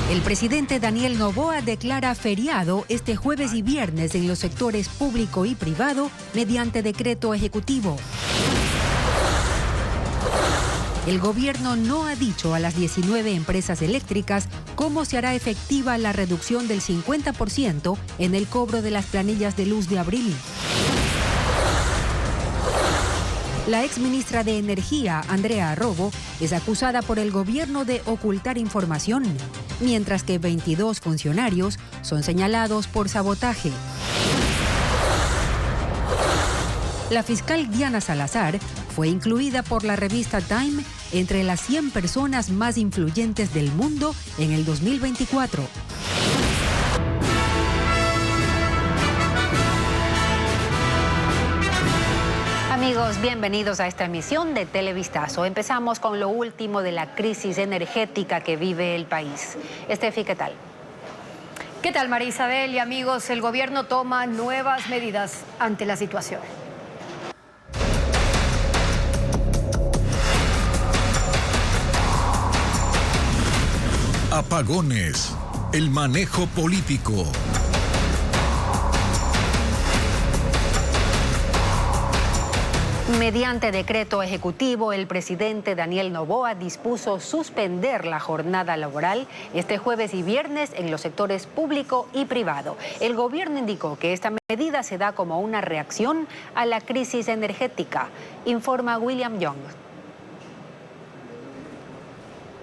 El presidente Daniel Noboa declara feriado este jueves y viernes en los sectores público y privado mediante decreto ejecutivo. El gobierno no ha dicho a las 19 empresas eléctricas cómo se hará efectiva la reducción del 50% en el cobro de las planillas de luz de abril. La exministra de Energía, Andrea Arrobo, es acusada por el gobierno de ocultar información, mientras que 22 funcionarios son señalados por sabotaje. La fiscal Diana Salazar fue incluida por la revista Time entre las 100 personas más influyentes del mundo en el 2024. Amigos, bienvenidos a esta emisión de Televistazo. Empezamos con lo último de la crisis energética que vive el país. Estefi, ¿qué tal? ¿Qué tal, María Isabel? Y amigos, el gobierno toma nuevas medidas ante la situación. Apagones, el manejo político. Mediante decreto ejecutivo, el presidente Daniel Noboa dispuso suspender la jornada laboral este jueves y viernes en los sectores público y privado. El gobierno indicó que esta medida se da como una reacción a la crisis energética, informa William Young.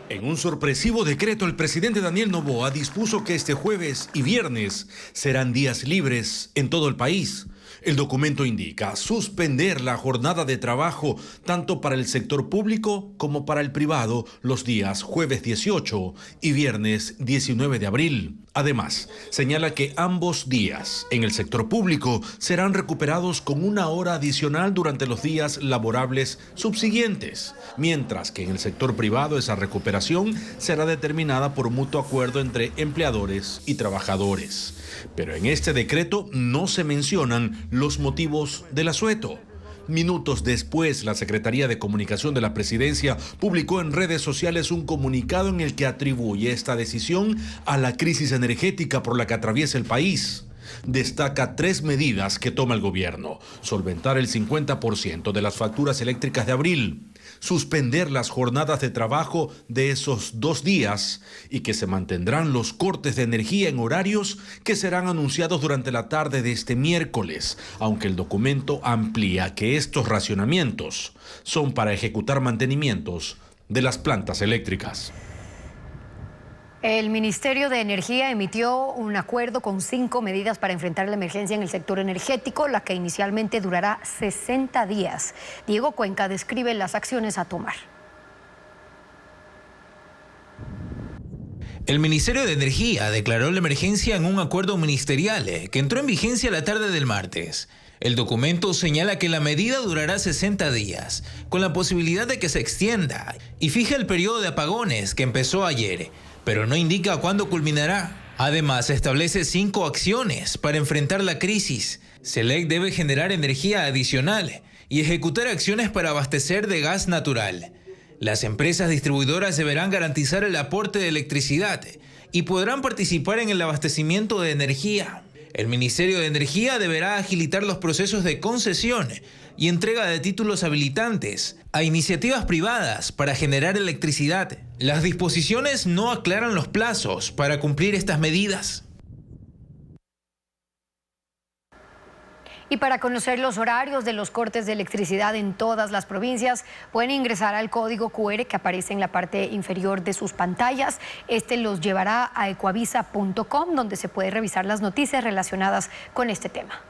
En un sorpresivo decreto, el presidente Daniel Noboa dispuso que este jueves y viernes serán días libres en todo el país. El documento indica suspender la jornada de trabajo tanto para el sector público como para el privado los días jueves 18 y viernes 19 de abril. Además, señala que ambos días en el sector público serán recuperados con una hora adicional durante los días laborables subsiguientes, mientras que en el sector privado esa recuperación será determinada por mutuo acuerdo entre empleadores y trabajadores. Pero en este decreto no se mencionan los motivos del asueto. Minutos después, la Secretaría de Comunicación de la Presidencia publicó en redes sociales un comunicado en el que atribuye esta decisión a la crisis energética por la que atraviesa el país. Destaca 3 medidas que toma el gobierno: solventar el 50% de las facturas eléctricas de abril, suspender las jornadas de trabajo de esos 2 días y que se mantendrán los cortes de energía en horarios que serán anunciados durante la tarde de este miércoles, aunque el documento amplía que estos racionamientos son para ejecutar mantenimientos de las plantas eléctricas. El Ministerio de Energía emitió un acuerdo con 5 medidas para enfrentar la emergencia en el sector energético, la que inicialmente durará 60 días. Diego Cuenca describe las acciones a tomar. El Ministerio de Energía declaró la emergencia en un acuerdo ministerial que entró en vigencia la tarde del martes. El documento señala que la medida durará 60 días, con la posibilidad de que se extienda, y fija el periodo de apagones que empezó ayer, pero no indica cuándo culminará. Además, establece 5 acciones para enfrentar la crisis. SELEC debe generar energía adicional y ejecutar acciones para abastecer de gas natural. Las empresas distribuidoras deberán garantizar el aporte de electricidad y podrán participar en el abastecimiento de energía. El Ministerio de Energía deberá agilitar los procesos de concesión y entrega de títulos habilitantes a iniciativas privadas para generar electricidad. Las disposiciones no aclaran los plazos para cumplir estas medidas. Y para conocer los horarios de los cortes de electricidad en todas las provincias, pueden ingresar al código QR que aparece en la parte inferior de sus pantallas. Este los llevará a ecuavisa.com, donde se puede revisar las noticias relacionadas con este tema.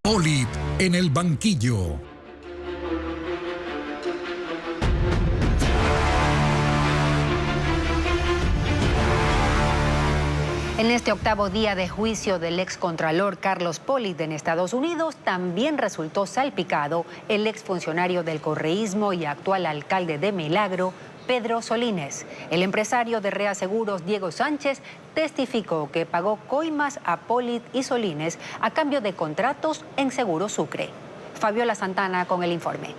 Olip en el banquillo. En este 8º día de juicio del excontralor Carlos Pollitt en Estados Unidos, también resultó salpicado el exfuncionario del correísmo y actual alcalde de Milagro, Pedro Solínez. El empresario de Reaseguros, Diego Sánchez, testificó que pagó coimas a Polit y Solines a cambio de contratos en Seguro Sucre. Fabiola Santana con el informe.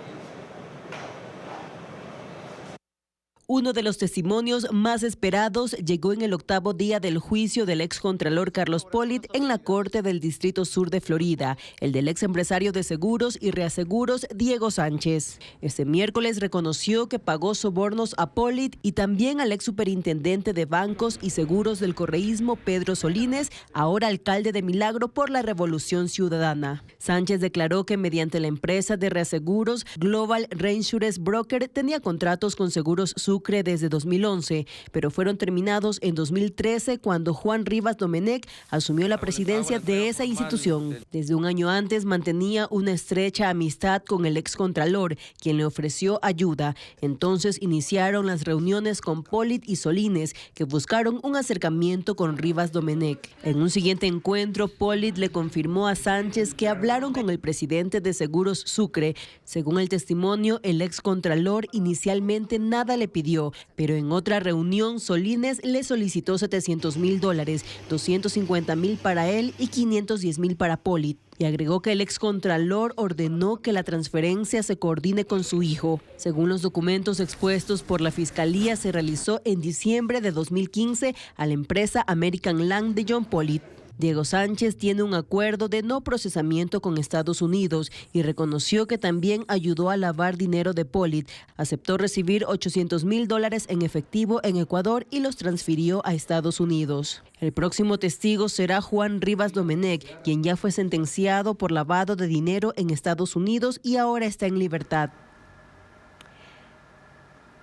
Uno de los testimonios más esperados llegó en el 8º día del juicio del excontralor Carlos Polit en la Corte del Distrito Sur de Florida, el del ex empresario de seguros y reaseguros Diego Sánchez. Este miércoles reconoció que pagó sobornos a Polit y también al ex superintendente de bancos y seguros del correísmo Pedro Solines, ahora alcalde de Milagro por la Revolución Ciudadana. Sánchez declaró que mediante la empresa de reaseguros Global Reinsurance Broker tenía contratos con Seguros Sucre desde 2011, pero fueron terminados en 2013 cuando Juan Rivas Domenech asumió la presidencia de esa institución. Desde un año antes mantenía una estrecha amistad con el excontralor, quien le ofreció ayuda. Entonces iniciaron las reuniones con Polit y Solines, que buscaron un acercamiento con Rivas Domenech. En un siguiente encuentro, Polit le confirmó a Sánchez que hablaron con el presidente de Seguros Sucre. Según el testimonio, el excontralor inicialmente nada le pidió, pero en otra reunión Solines le solicitó $700,000, $250,000 para él y $510,000 para Polit. Y agregó que el excontralor ordenó que la transferencia se coordine con su hijo. Según los documentos expuestos por la Fiscalía, se realizó en diciembre de 2015 a la empresa American Land de John Polit. Diego Sánchez tiene un acuerdo de no procesamiento con Estados Unidos y reconoció que también ayudó a lavar dinero de Polit. Aceptó recibir $800,000 en efectivo en Ecuador y los transfirió a Estados Unidos. El próximo testigo será Juan Rivas Domenech, quien ya fue sentenciado por lavado de dinero en Estados Unidos y ahora está en libertad.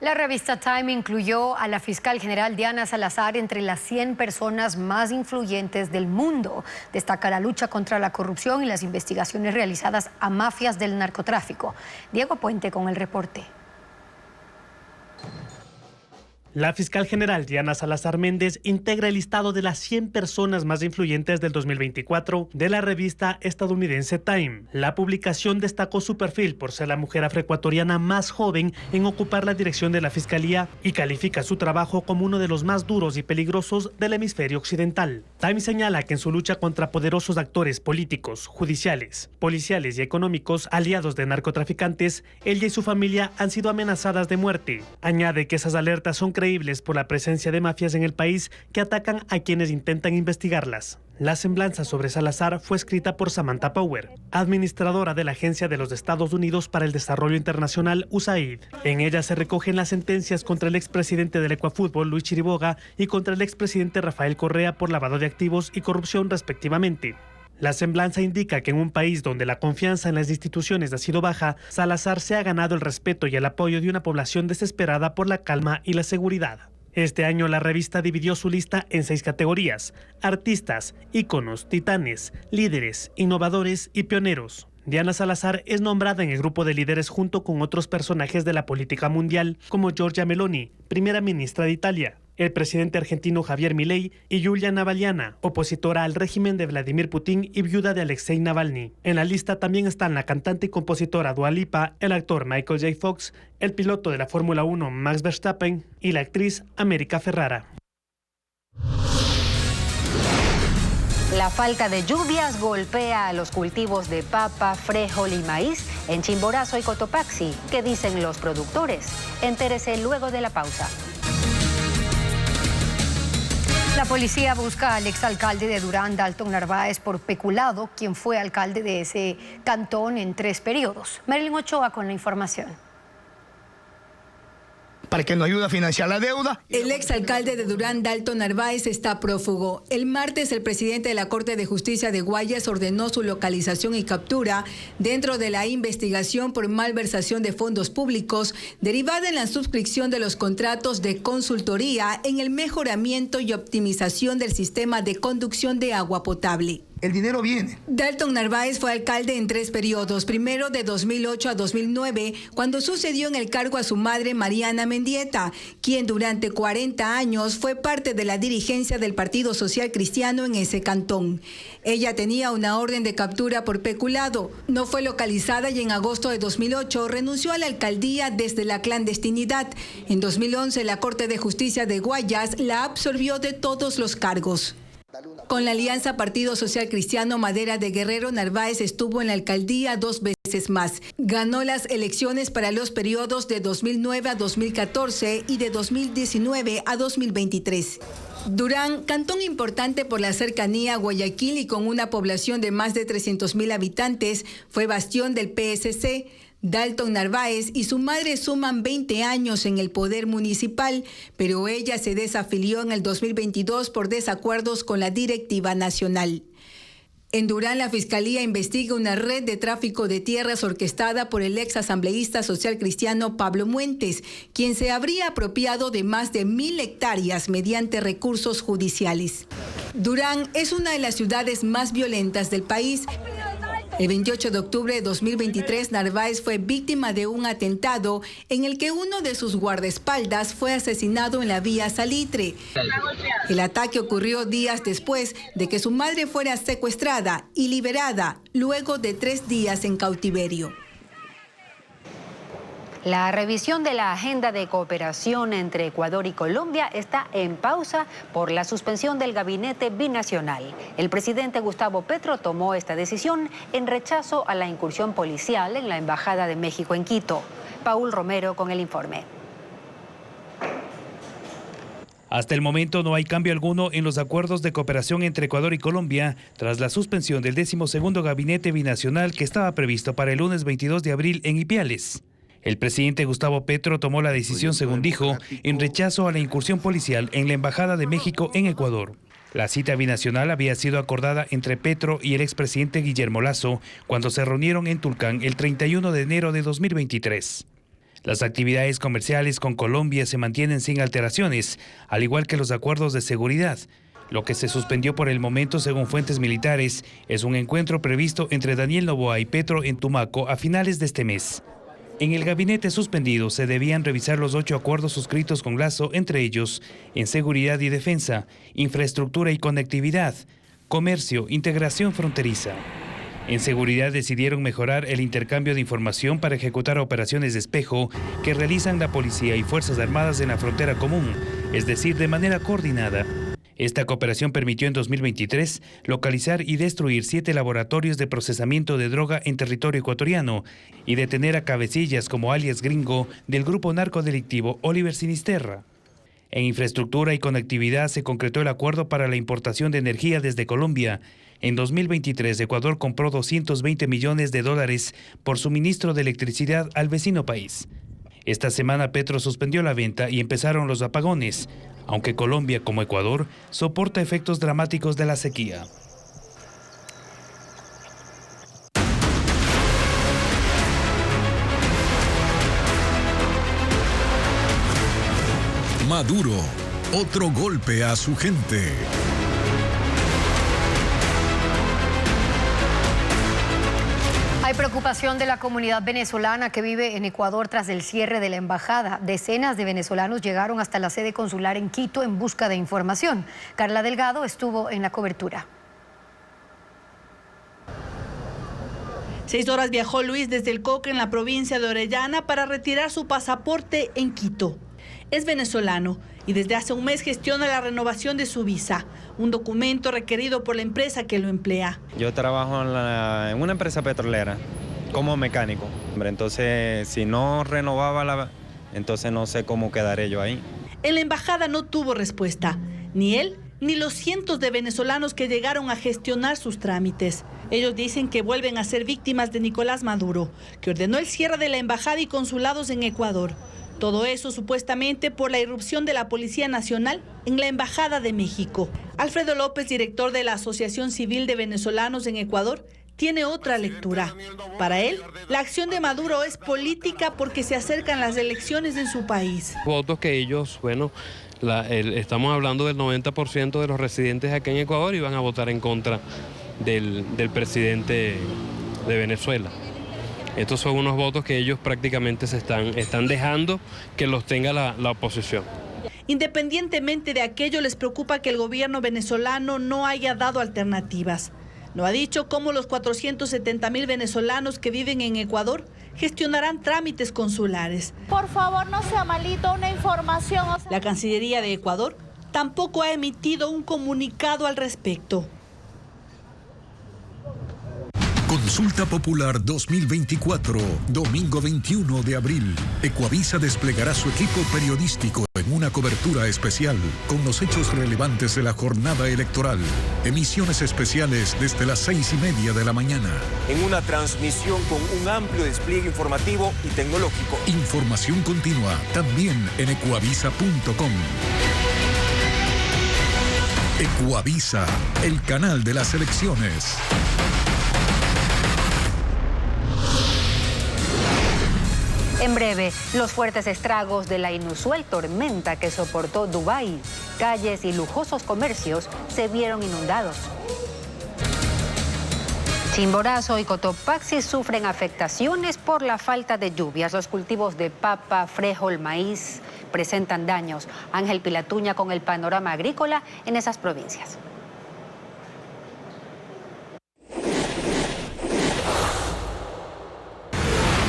La revista Time incluyó a la fiscal general Diana Salazar entre las 100 personas más influyentes del mundo. Destaca la lucha contra la corrupción y las investigaciones realizadas a mafias del narcotráfico. Diego Puente con el reporte. La fiscal general Diana Salazar Méndez integra el listado de las 100 personas más influyentes del 2024 de la revista estadounidense Time. La publicación destacó su perfil por ser la mujer afroecuatoriana más joven en ocupar la dirección de la fiscalía y califica su trabajo como uno de los más duros y peligrosos del hemisferio occidental. Time señala que en su lucha contra poderosos actores políticos, judiciales, policiales y económicos aliados de narcotraficantes, ella y su familia han sido amenazadas de muerte. Añade que esas alertas son creíbles por la presencia de mafias en el país que atacan a quienes intentan investigarlas. La semblanza sobre Salazar fue escrita por Samantha Power, administradora de la Agencia de los Estados Unidos para el Desarrollo Internacional, USAID. En ella se recogen las sentencias contra el expresidente del Ecuafútbol, Luis Chiriboga, y contra el expresidente Rafael Correa por lavado de activos y corrupción, respectivamente. La semblanza indica que en un país donde la confianza en las instituciones ha sido baja, Salazar se ha ganado el respeto y el apoyo de una población desesperada por la calma y la seguridad. Este año la revista dividió su lista en 6 categorías: artistas, íconos, titanes, líderes, innovadores y pioneros. Diana Salazar es nombrada en el grupo de líderes junto con otros personajes de la política mundial como Giorgia Meloni, primera ministra de Italia, el presidente argentino Javier Milei y Yulia Navalnyana, opositora al régimen de Vladimir Putin y viuda de Alexei Navalny. En la lista también están la cantante y compositora Dua Lipa, el actor Michael J. Fox, el piloto de la Fórmula 1 Max Verstappen y la actriz América Ferrara. La falta de lluvias golpea a los cultivos de papa, frijol y maíz en Chimborazo y Cotopaxi. ¿Qué dicen los productores? Entérese luego de la pausa. La policía busca al exalcalde de Durán, Dalton Narváez, por peculado, quien fue alcalde de ese cantón en 3 periodos. Marilyn Ochoa con la información. Para que nos ayude a financiar la deuda. El exalcalde de Durán, Dalton Narváez, está prófugo. El martes, el presidente de la Corte de Justicia de Guayas ordenó su localización y captura dentro de la investigación por malversación de fondos públicos derivada en la suscripción de los contratos de consultoría en el mejoramiento y optimización del sistema de conducción de agua potable. El dinero viene. Dalton Narváez fue alcalde en 3 periodos. Primero de 2008 a 2009, cuando sucedió en el cargo a su madre Mariana Mendieta, quien durante 40 años fue parte de la dirigencia del Partido Social Cristiano en ese cantón. Ella tenía una orden de captura por peculado. No fue localizada y en agosto de 2008 renunció a la alcaldía desde la clandestinidad. En 2011, la Corte de Justicia de Guayas la absorbió de todos los cargos. Con la alianza Partido Social Cristiano Madera de Guerrero, Narváez estuvo en la alcaldía 2 veces más. Ganó las elecciones para los periodos de 2009 a 2014 y de 2019 a 2023. Durán, cantón importante por la cercanía a Guayaquil y con una población de más de 300,000 habitantes, fue bastión del PSC. Dalton Narváez y su madre suman 20 años en el poder municipal, pero ella se desafilió en el 2022 por desacuerdos con la directiva nacional. En Durán, la Fiscalía investiga una red de tráfico de tierras orquestada por el ex asambleísta social cristiano Pablo Muentes, quien se habría apropiado de más de 1,000 hectáreas mediante recursos judiciales. Durán es una de las ciudades más violentas del país. El 28 de octubre de 2023, Narváez fue víctima de un atentado en el que uno de sus guardaespaldas fue asesinado en la vía Salitre. El ataque ocurrió días después de que su madre fuera secuestrada y liberada luego de 3 días en cautiverio. La revisión de la agenda de cooperación entre Ecuador y Colombia está en pausa por la suspensión del gabinete binacional. El presidente Gustavo Petro tomó esta decisión en rechazo a la incursión policial en la Embajada de México en Quito. Paul Romero con el informe. Hasta el momento no hay cambio alguno en los acuerdos de cooperación entre Ecuador y Colombia tras la suspensión del 12º gabinete binacional que estaba previsto para el lunes 22 de abril en Ipiales. El presidente Gustavo Petro tomó la decisión, según dijo, en rechazo a la incursión policial en la Embajada de México en Ecuador. La cita binacional había sido acordada entre Petro y el expresidente Guillermo Lasso cuando se reunieron en Tulcán el 31 de enero de 2023. Las actividades comerciales con Colombia se mantienen sin alteraciones, al igual que los acuerdos de seguridad. Lo que se suspendió por el momento, según fuentes militares, es un encuentro previsto entre Daniel Noboa y Petro en Tumaco a finales de este mes. En el gabinete suspendido se debían revisar los 8 acuerdos suscritos con Lasso, entre ellos en seguridad y defensa, infraestructura y conectividad, comercio, integración fronteriza. En seguridad decidieron mejorar el intercambio de información para ejecutar operaciones de espejo que realizan la policía y Fuerzas Armadas en la frontera común, es decir, de manera coordinada. Esta cooperación permitió en 2023 localizar y destruir 7 laboratorios de procesamiento de droga en territorio ecuatoriano y detener a cabecillas como alias Gringo del grupo narcodelictivo Oliver Sinisterra. En infraestructura y conectividad se concretó el acuerdo para la importación de energía desde Colombia. En 2023, Ecuador compró $220 millones por suministro de electricidad al vecino país. Esta semana Petro suspendió la venta y empezaron los apagones, aunque Colombia, como Ecuador, soporta efectos dramáticos de la sequía. Maduro, otro golpe a su gente. Hay preocupación de la comunidad venezolana que vive en Ecuador tras el cierre de la embajada. Decenas de venezolanos llegaron hasta la sede consular en Quito en busca de información. Carla Delgado estuvo en la cobertura. 6 horas viajó Luis desde el Coque en la provincia de Orellana para retirar su pasaporte en Quito. Es venezolano y desde hace un mes gestiona la renovación de su visa, un documento requerido por la empresa que lo emplea. Yo trabajo en una empresa petrolera como mecánico. Entonces, si no renovaba entonces no sé cómo quedaré yo ahí. En la embajada no tuvo respuesta, ni él ni los cientos de venezolanos que llegaron a gestionar sus trámites. Ellos dicen que vuelven a ser víctimas de Nicolás Maduro, que ordenó el cierre de la embajada y consulados en Ecuador. Todo eso supuestamente por la irrupción de la Policía Nacional en la Embajada de México. Alfredo López, director de la Asociación Civil de Venezolanos en Ecuador, tiene otra lectura. Para él, la acción de Maduro es política porque se acercan las elecciones en su país. Votos que ellos, estamos hablando del 90% de los residentes aquí en Ecuador y van a votar en contra del presidente de Venezuela. Estos son unos votos que ellos prácticamente están dejando que los tenga la oposición. Independientemente de aquello, les preocupa que el gobierno venezolano no haya dado alternativas. No ha dicho cómo los 470,000 venezolanos que viven en Ecuador gestionarán trámites consulares. Por favor, no sea malito una información. La Cancillería de Ecuador tampoco ha emitido un comunicado al respecto. Consulta Popular 2024, domingo 21 de abril. Ecuavisa desplegará su equipo periodístico en una cobertura especial con los hechos relevantes de la jornada electoral. Emisiones especiales desde las 6:30 de la mañana. En una transmisión con un amplio despliegue informativo y tecnológico. Información continua también en ecuavisa.com. Ecuavisa, el canal de las elecciones. En breve, los fuertes estragos de la inusual tormenta que soportó Dubái. Calles y lujosos comercios se vieron inundados. Chimborazo y Cotopaxi sufren afectaciones por la falta de lluvias. Los cultivos de papa, frijol, maíz presentan daños. Ángel Pilatuña con el panorama agrícola en esas provincias.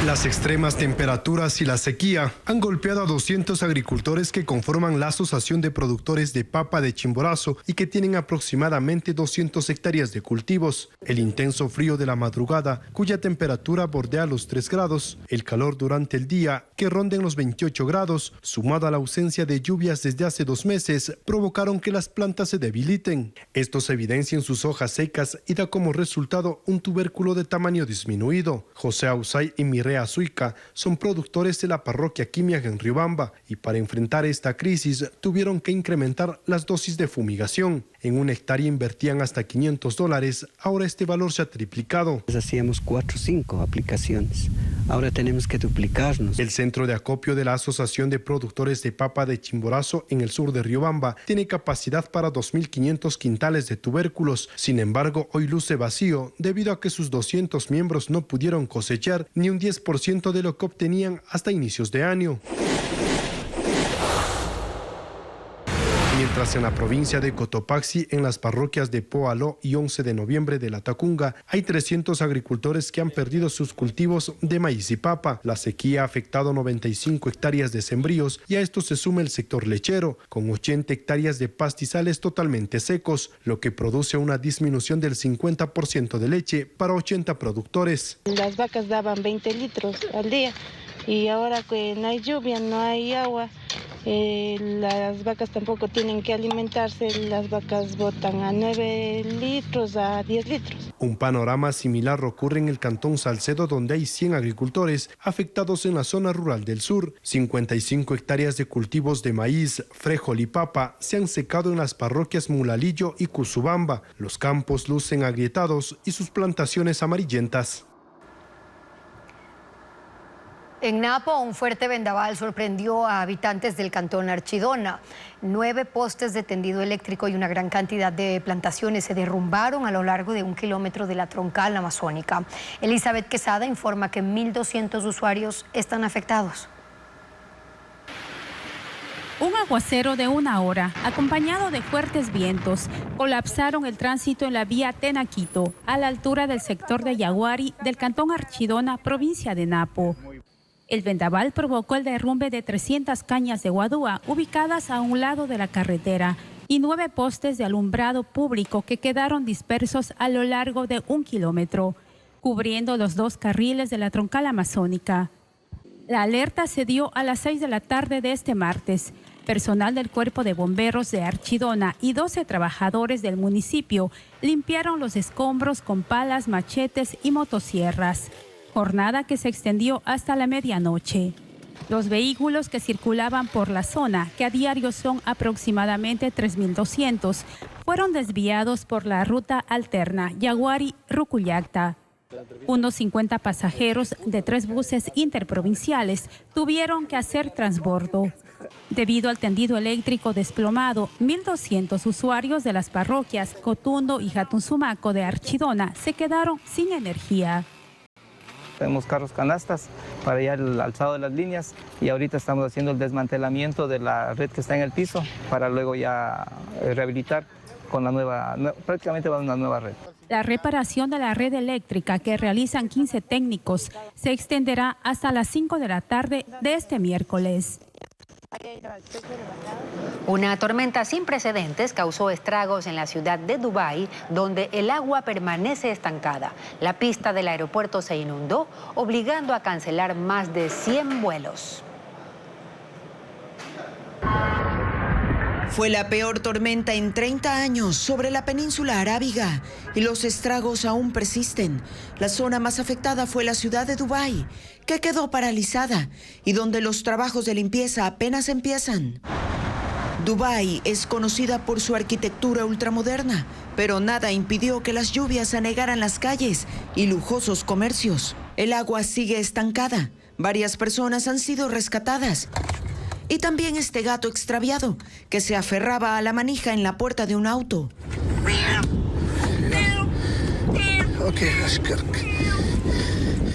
Las extremas temperaturas y la sequía han golpeado a 200 agricultores que conforman la Asociación de Productores de Papa de Chimborazo y que tienen aproximadamente 200 hectáreas de cultivos. El intenso frío de la madrugada, cuya temperatura bordea los 3 grados, el calor durante el día, que ronda en los 28 grados, sumado a la ausencia de lluvias desde hace 2 meses, provocaron que las plantas se debiliten. Esto se evidencia en sus hojas secas y da como resultado un tubérculo de tamaño disminuido. José Ausay y Mireya Azuica son productores de la parroquia Quimiag en Riobamba y para enfrentar esta crisis tuvieron que incrementar las dosis de fumigación. En una hectárea invertían hasta $500, ahora este valor se ha triplicado. Hacíamos 4 o 5 aplicaciones, ahora tenemos que duplicarnos. El centro de acopio de la Asociación de Productores de Papa de Chimborazo en el sur de Riobamba tiene capacidad para 2.500 quintales de tubérculos. Sin embargo, hoy luce vacío debido a que sus 200 miembros no pudieron cosechar ni un 10% de lo que obtenían hasta inicios de año. Mientras en la provincia de Cotopaxi, en las parroquias de Poaló y 11 de noviembre de la Tacunga, hay 300 agricultores que han perdido sus cultivos de maíz y papa. La sequía ha afectado 95 hectáreas de sembríos y a esto se suma el sector lechero, con 80 hectáreas de pastizales totalmente secos, lo que produce una disminución del 50% de leche para 80 productores. Las vacas daban 20 litros al día y ahora que no hay lluvia, no hay agua, las vacas tampoco tienen que alimentarse, las vacas botan a 9 litros, a 10 litros. Un panorama similar ocurre en el cantón Salcedo, donde hay 100 agricultores afectados en la zona rural del sur. 55 hectáreas de cultivos de maíz, frijol y papa se han secado en las parroquias Mulalillo y Cusubamba. Los campos lucen agrietados y sus plantaciones amarillentas. En Napo, un fuerte vendaval sorprendió a habitantes del cantón Archidona. 9 postes de tendido eléctrico y una gran cantidad de plantaciones se derrumbaron a lo largo de 1 kilómetro de la troncal amazónica. Elizabeth Quesada informa que 1.200 usuarios están afectados. Un aguacero de 1 hora, acompañado de fuertes vientos, colapsaron el tránsito en la vía Tenaquito, a la altura del sector de Yaguari del cantón Archidona, provincia de Napo. El vendaval provocó el derrumbe de 300 cañas de guadúa ubicadas a un lado de la carretera y 9 postes de alumbrado público que quedaron dispersos a lo largo de 1 kilómetro, cubriendo los 2 carriles de la troncal amazónica. La alerta se dio a las 6 de la tarde de este martes. Personal del Cuerpo de Bomberos de Archidona y 12 trabajadores del municipio limpiaron los escombros con palas, machetes y motosierras. Jornada que se extendió hasta la medianoche. Los vehículos que circulaban por la zona, que a diario son aproximadamente 3.200, fueron desviados por la ruta alterna Yaguari-Rucuyacta. Unos 50 pasajeros de 3 buses interprovinciales tuvieron que hacer transbordo. Debido al tendido eléctrico desplomado, 1.200 usuarios de las parroquias Cotundo y Jatunzumaco de Archidona se quedaron sin energía. Tenemos carros canastas para ya el alzado de las líneas y ahorita estamos haciendo el desmantelamiento de la red que está en el piso para luego ya rehabilitar con la nueva, prácticamente va a una nueva red. La reparación de la red eléctrica que realizan 15 técnicos se extenderá hasta las 5 de la tarde de este miércoles. Una tormenta sin precedentes causó estragos en la ciudad de Dubái, donde el agua permanece estancada. La pista del aeropuerto se inundó, obligando a cancelar más de 100 vuelos. Fue la peor tormenta en 30 años sobre la península arábiga y los estragos aún persisten. La zona más afectada fue la ciudad de Dubái, que quedó paralizada y donde los trabajos de limpieza apenas empiezan. Dubái es conocida por su arquitectura ultramoderna, pero nada impidió que las lluvias anegaran las calles y lujosos comercios. El agua sigue estancada. Varias personas han sido rescatadas. Y también este gato extraviado que se aferraba a la manija en la puerta de un auto.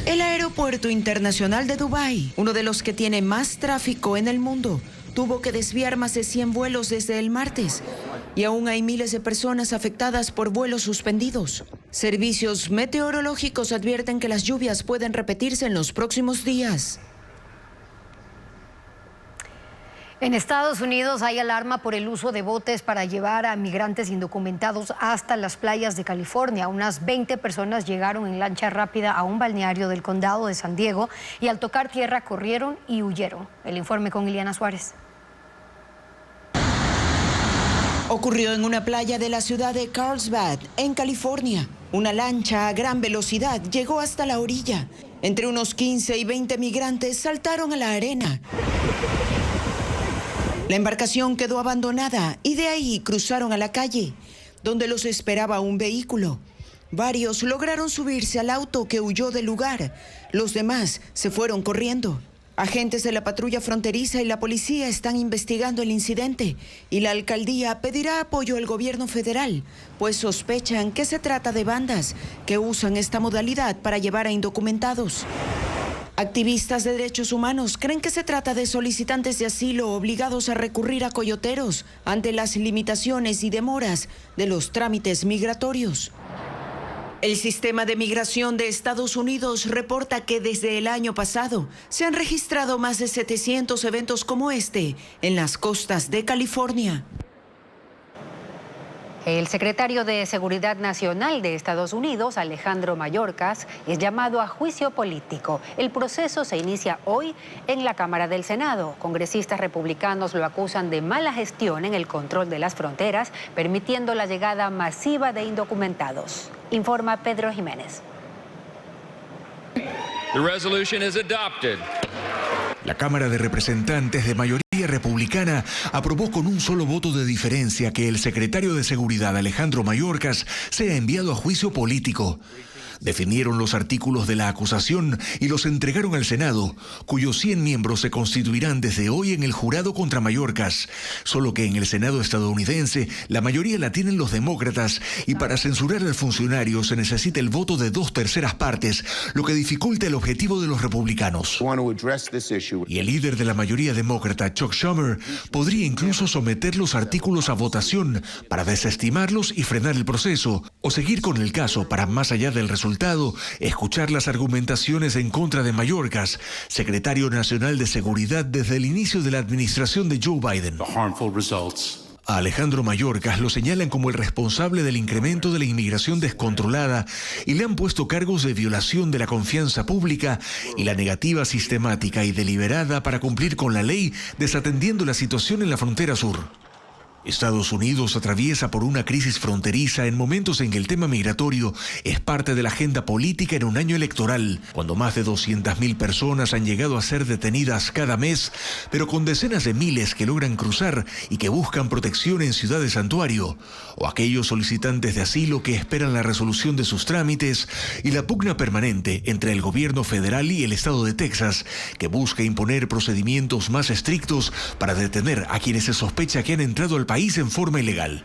El aeropuerto internacional de Dubái, uno de los que tiene más tráfico en el mundo, tuvo que desviar más de 100 vuelos desde el martes. Y aún hay miles de personas afectadas por vuelos suspendidos. Servicios meteorológicos advierten que las lluvias pueden repetirse en los próximos días. En Estados Unidos hay alarma por el uso de botes para llevar a migrantes indocumentados hasta las playas de California. Unas 20 personas llegaron en lancha rápida a un balneario del condado de San Diego y al tocar tierra corrieron y huyeron. El informe con Iliana Suárez. Ocurrió en una playa de la ciudad de Carlsbad, en California. Una lancha a gran velocidad llegó hasta la orilla. Entre unos 15 y 20 migrantes saltaron a la arena. La embarcación quedó abandonada y de ahí cruzaron a la calle, donde los esperaba un vehículo. Varios lograron subirse al auto que huyó del lugar. Los demás se fueron corriendo. Agentes de la patrulla fronteriza y la policía están investigando el incidente y la alcaldía pedirá apoyo al gobierno federal, pues sospechan que se trata de bandas que usan esta modalidad para llevar a indocumentados. Activistas de derechos humanos creen que se trata de solicitantes de asilo obligados a recurrir a coyoteros ante las limitaciones y demoras de los trámites migratorios. El sistema de migración de Estados Unidos reporta que desde el año pasado se han registrado más de 700 eventos como este en las costas de California. El secretario de Seguridad Nacional de Estados Unidos, Alejandro Mayorkas, es llamado a juicio político. El proceso se inicia hoy en la Cámara del Senado. Congresistas republicanos lo acusan de mala gestión en el control de las fronteras, permitiendo la llegada masiva de indocumentados. Informa Pedro Jiménez. The resolution is adopted. La Cámara de Representantes de mayoría republicana aprobó con un solo voto de diferencia que el secretario de Seguridad Alejandro Mayorkas sea enviado a juicio político. Definieron los artículos de la acusación y los entregaron al Senado, cuyos 100 miembros se constituirán desde hoy en el jurado contra Mayorkas. Solo que en el Senado estadounidense la mayoría la tienen los demócratas y para censurar al funcionario se necesita el voto de 2/3 partes, lo que dificulta el objetivo de los republicanos. Y el líder de la mayoría demócrata, Chuck Schumer, podría incluso someter los artículos a votación para desestimarlos y frenar el proceso, o seguir con el caso para, más allá del resultado, escuchar las argumentaciones en contra de Mayorkas, secretario nacional de Seguridad desde el inicio de la administración de Joe Biden. A Alejandro Mayorkas lo señalan como el responsable del incremento de la inmigración descontrolada y le han puesto cargos de violación de la confianza pública y la negativa sistemática y deliberada para cumplir con la ley, desatendiendo la situación en la frontera sur. Estados Unidos atraviesa por una crisis fronteriza en momentos en que el tema migratorio es parte de la agenda política en un año electoral, cuando más de 200.000 personas han llegado a ser detenidas cada mes, pero con decenas de miles que logran cruzar y que buscan protección en ciudades santuario, o aquellos solicitantes de asilo que esperan la resolución de sus trámites y la pugna permanente entre el gobierno federal y el estado de Texas, que busca imponer procedimientos más estrictos para detener a quienes se sospecha que han entrado al país en forma ilegal.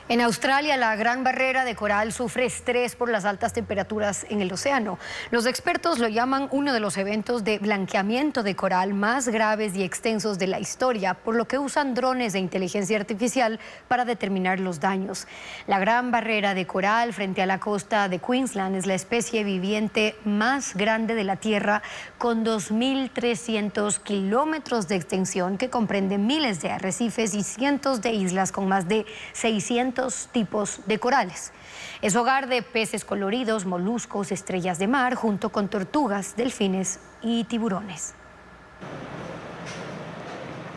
En Australia, la Gran Barrera de Coral sufre estrés por las altas temperaturas en el océano. Los expertos lo llaman uno de los eventos de blanqueamiento de coral más graves y extensos de la historia, por lo que usan drones de inteligencia artificial para determinar los daños. La Gran Barrera de Coral frente a la costa de Queensland es la especie viviente más grande de la Tierra, con 2.300 kilómetros de extensión, que comprende miles de arrecifes y cientos de islas con más de 600 tipos de corales. Es hogar de peces coloridos, moluscos, estrellas de mar, junto con tortugas, delfines y tiburones.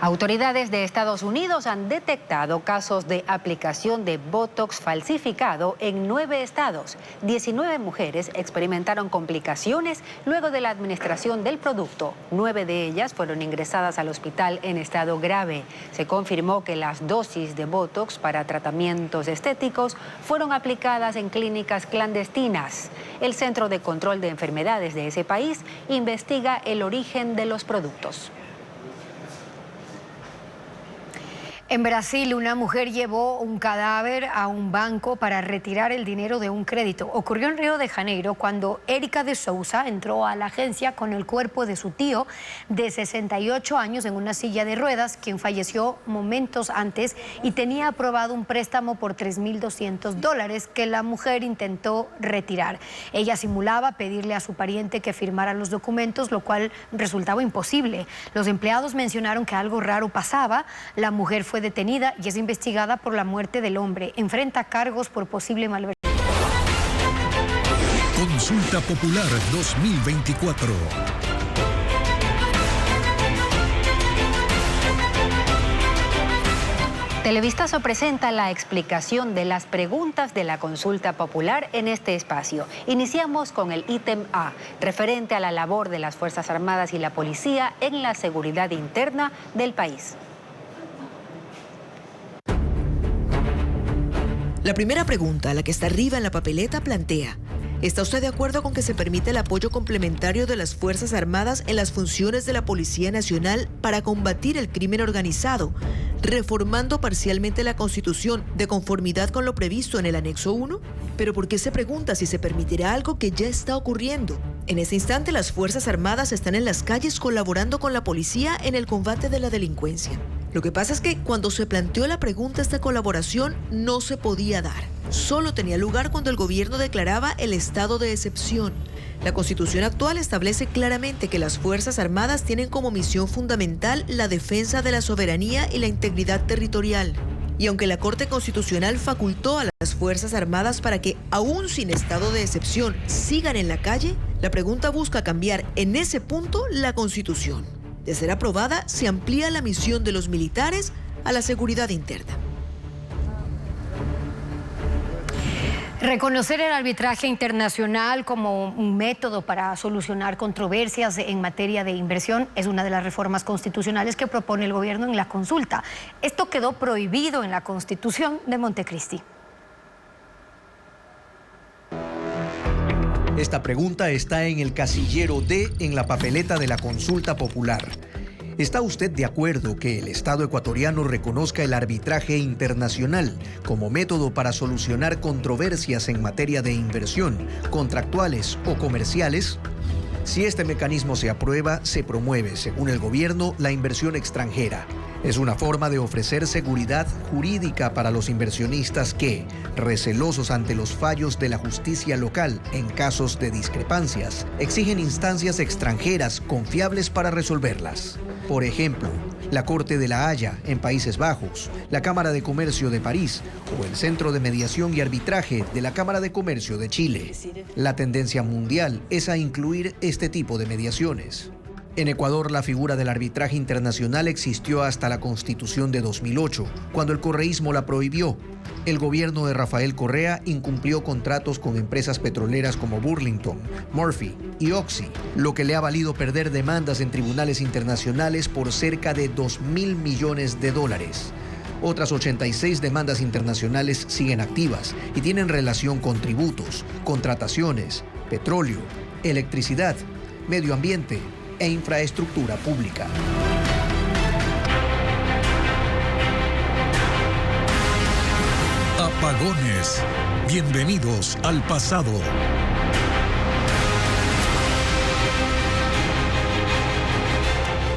Autoridades de Estados Unidos han detectado casos de aplicación de Botox falsificado en 9 estados. 19 mujeres experimentaron complicaciones luego de la administración del producto. 9 de ellas fueron ingresadas al hospital en estado grave. Se confirmó que las dosis de Botox para tratamientos estéticos fueron aplicadas en clínicas clandestinas. El Centro de Control de Enfermedades de ese país investiga el origen de los productos. En Brasil, una mujer llevó un cadáver a un banco para retirar el dinero de un crédito. Ocurrió en Río de Janeiro cuando Érica de Souza entró a la agencia con el cuerpo de su tío de 68 años en una silla de ruedas, quien falleció momentos antes y tenía aprobado un préstamo por $3.200 que la mujer intentó retirar. Ella simulaba pedirle a su pariente que firmara los documentos, lo cual resultaba imposible. Los empleados mencionaron que algo raro pasaba. La mujer fue detenida y es investigada por la muerte del hombre. Enfrenta cargos por posible malversación. Consulta Popular 2024. Televistazo presenta la explicación de las preguntas de la consulta popular en este espacio. Iniciamos con el ítem A, referente a la labor de las Fuerzas Armadas y la Policía en la seguridad interna del país. La primera pregunta, la que está arriba en la papeleta, plantea: ¿está usted de acuerdo con que se permite el apoyo complementario de las Fuerzas Armadas en las funciones de la Policía Nacional para combatir el crimen organizado, reformando parcialmente la Constitución de conformidad con lo previsto en el anexo 1? ¿Pero por qué se pregunta si se permitirá algo que ya está ocurriendo? En este instante, las Fuerzas Armadas están en las calles colaborando con la policía en el combate de la delincuencia. Lo que pasa es que cuando se planteó la pregunta, esta colaboración no se podía dar. Solo tenía lugar cuando el gobierno declaraba el estado de excepción. La Constitución actual establece claramente que las Fuerzas Armadas tienen como misión fundamental la defensa de la soberanía y la integridad territorial. Y aunque la Corte Constitucional facultó a las Fuerzas Armadas para que, aún sin estado de excepción, sigan en la calle, la pregunta busca cambiar en ese punto la Constitución. De ser aprobada, se amplía la misión de los militares a la seguridad interna. Reconocer el arbitraje internacional como un método para solucionar controversias en materia de inversión es una de las reformas constitucionales que propone el gobierno en la consulta. Esto quedó prohibido en la Constitución de Montecristi. Esta pregunta está en el casillero D en la papeleta de la consulta popular. ¿Está usted de acuerdo que el Estado ecuatoriano reconozca el arbitraje internacional como método para solucionar controversias en materia de inversión, contractuales o comerciales? Si este mecanismo se aprueba, se promueve, según el gobierno, la inversión extranjera. Es una forma de ofrecer seguridad jurídica para los inversionistas que, recelosos ante los fallos de la justicia local en casos de discrepancias, exigen instancias extranjeras confiables para resolverlas. Por ejemplo, la Corte de La Haya en Países Bajos, la Cámara de Comercio de París o el Centro de Mediación y Arbitraje de la Cámara de Comercio de Chile. La tendencia mundial es a incluir este tipo de mediaciones. En Ecuador, la figura del arbitraje internacional existió hasta la Constitución de 2008, cuando el correísmo la prohibió. El gobierno de Rafael Correa incumplió contratos con empresas petroleras como Burlington, Murphy y Oxy, lo que le ha valido perder demandas en tribunales internacionales por cerca de $2.000 millones. Otras 86 demandas internacionales siguen activas y tienen relación con tributos, contrataciones, petróleo, electricidad, medio ambiente e infraestructura pública. Apagones. Bienvenidos al pasado.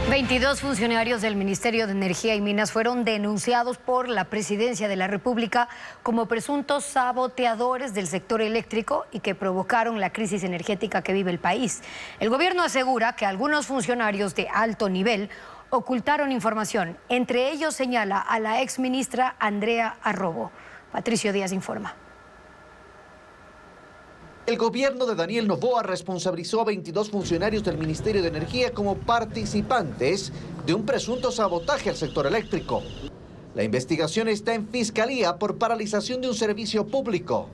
$22 funcionarios del Ministerio de Energía y Minas fueron denunciados por la Presidencia de la República como presuntos saboteadores del sector eléctrico y que provocaron la crisis energética que vive el país. El gobierno asegura que algunos funcionarios de alto nivel ocultaron información. Entre ellos señala a la exministra Andrea Arrobo. Patricio Díaz informa. El gobierno de Daniel Noboa responsabilizó a 22 funcionarios del Ministerio de Energía como participantes de un presunto sabotaje al sector eléctrico. La investigación está en fiscalía por paralización de un servicio público.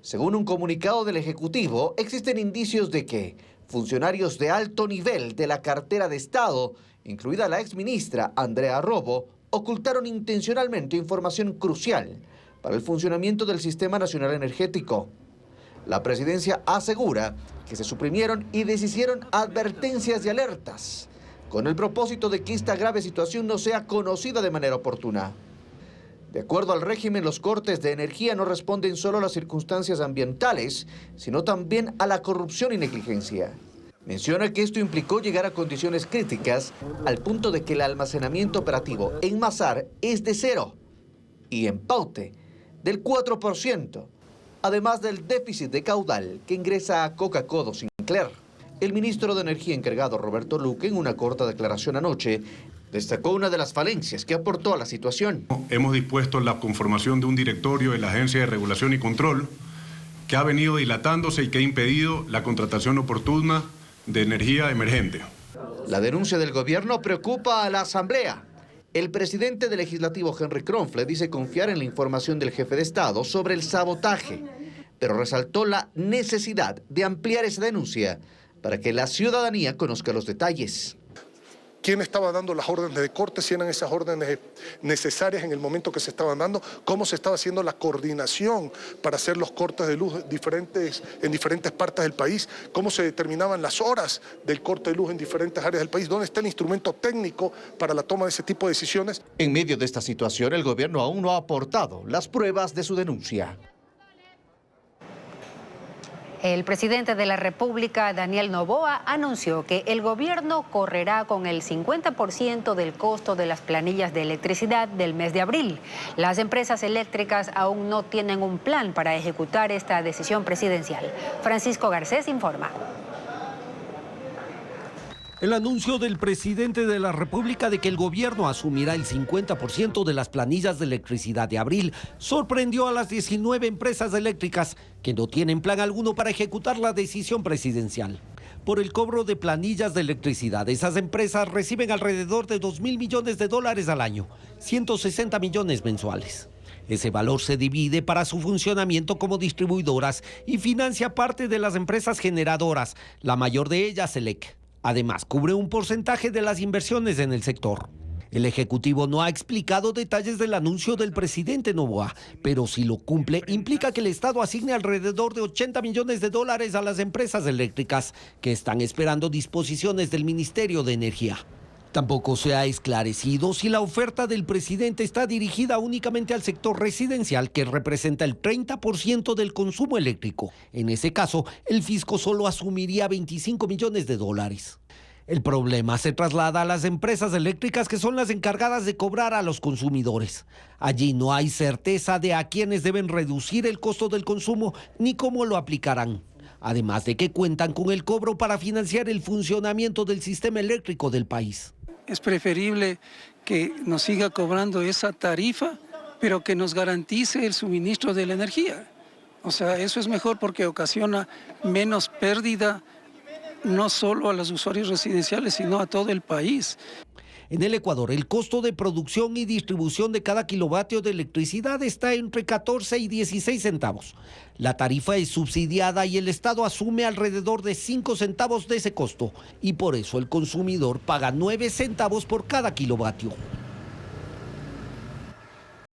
Según un comunicado del Ejecutivo, existen indicios de que funcionarios de alto nivel de la cartera de Estado, incluida la exministra Andrea Arrobo, ocultaron intencionalmente información crucial para el funcionamiento del Sistema Nacional Energético. La presidencia asegura que se suprimieron y deshicieron advertencias y alertas, con el propósito de que esta grave situación no sea conocida de manera oportuna. De acuerdo al régimen, los cortes de energía no responden solo a las circunstancias ambientales, sino también a la corrupción y negligencia. Menciona que esto implicó llegar a condiciones críticas al punto de que el almacenamiento operativo en Masar es de 0 y en Paute del 4%. Además del déficit de caudal que ingresa a Coca-Cola Sinclair. El ministro de Energía encargado, Roberto Luque, en una corta declaración anoche, destacó una de las falencias que aportó a la situación. Hemos dispuesto la conformación de un directorio de la Agencia de Regulación y Control que ha venido dilatándose y que ha impedido la contratación oportuna de energía emergente. La denuncia del gobierno preocupa a la Asamblea. El presidente del Legislativo, Henry Kronfle, dice confiar en la información del jefe de Estado sobre el sabotaje, pero resaltó la necesidad de ampliar esa denuncia para que la ciudadanía conozca los detalles. ¿Quién estaba dando las órdenes de corte? Si eran esas órdenes necesarias en el momento que se estaban dando. ¿Cómo se estaba haciendo la coordinación para hacer los cortes de luz en diferentes partes del país? ¿Cómo se determinaban las horas del corte de luz en diferentes áreas del país? ¿Dónde está el instrumento técnico para la toma de ese tipo de decisiones? En medio de esta situación, el gobierno aún no ha aportado las pruebas de su denuncia. El presidente de la República, Daniel Noboa, anunció que el gobierno correrá con el 50% del costo de las planillas de electricidad del mes de abril. Las empresas eléctricas aún no tienen un plan para ejecutar esta decisión presidencial. Francisco Garcés informa. El anuncio del presidente de la República de que el gobierno asumirá el 50% de las planillas de electricidad de abril sorprendió a las 19 empresas eléctricas que no tienen plan alguno para ejecutar la decisión presidencial. Por el cobro de planillas de electricidad, esas empresas reciben alrededor de $2.000 millones al año, 160 millones mensuales. Ese valor se divide para su funcionamiento como distribuidoras y financia parte de las empresas generadoras, la mayor de ellas ELEC. Además, cubre un porcentaje de las inversiones en el sector. El Ejecutivo no ha explicado detalles del anuncio del presidente Noboa, pero si lo cumple, implica que el Estado asigne alrededor de $80 millones a las empresas eléctricas, que están esperando disposiciones del Ministerio de Energía. Tampoco se ha esclarecido si la oferta del presidente está dirigida únicamente al sector residencial, que representa el 30% del consumo eléctrico. En ese caso, el fisco solo asumiría $25 millones. El problema se traslada a las empresas eléctricas, que son las encargadas de cobrar a los consumidores. Allí no hay certeza de a quiénes deben reducir el costo del consumo ni cómo lo aplicarán. Además de que cuentan con el cobro para financiar el funcionamiento del sistema eléctrico del país. Es preferible que nos siga cobrando esa tarifa, pero que nos garantice el suministro de la energía. O sea, eso es mejor porque ocasiona menos pérdida no solo a los usuarios residenciales, sino a todo el país. En el Ecuador, el costo de producción y distribución de cada kilovatio de electricidad está entre 14 y 16 centavos. La tarifa es subsidiada y el Estado asume alrededor de 5 centavos de ese costo. Y por eso el consumidor paga 9 centavos por cada kilovatio.